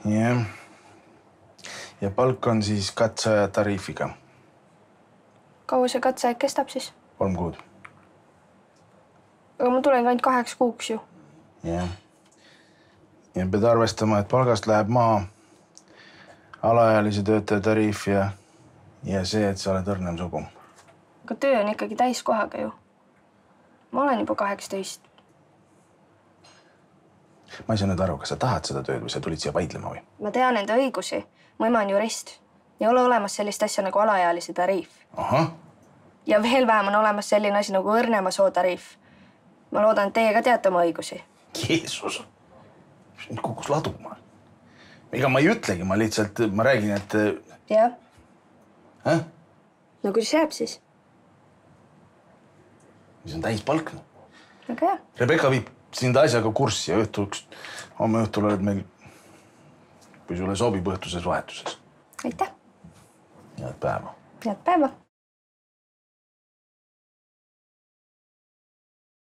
Jah. Ja palk on siis katseaja tariifiga. Kaua see katseaeg kestab siis? 3 kuud. Aga ma tulen ainult 8 kuuks ju. Jah. Ja pead arvestama, et palgast läheb maa alaealise töötaja tariif ja see, et sa oled õrnem sugu. Aga töö on ikkagi täiskohaga ju. Ma olen juba 18. Ma ei saa nüüd aru, kas sa tahad seda tööd või sa tulid siia vaidlema või? Ma tean enda õigusi. Mu ema on jurist. Ei ole olemas sellist asja nagu alaealise tariif. Ahah. Ja veel vähem on olemas selline asi nagu õrnema soo tariif. Ma loodan, et teie ka teate oma õigusi. Jeesus. Mind kukus laduma. Ega ma ei ütlegi, ma lihtsalt, ma räägin, et... Jah. Häh? No kuidas jääb siis? See on täispalk. Väga hea. Rebecca viib sind asjaga kurssi ja homme õhtul oled meil, kui sulle sobib õhtuses vahetuses. Aitäh. Head päeva. Head päeva.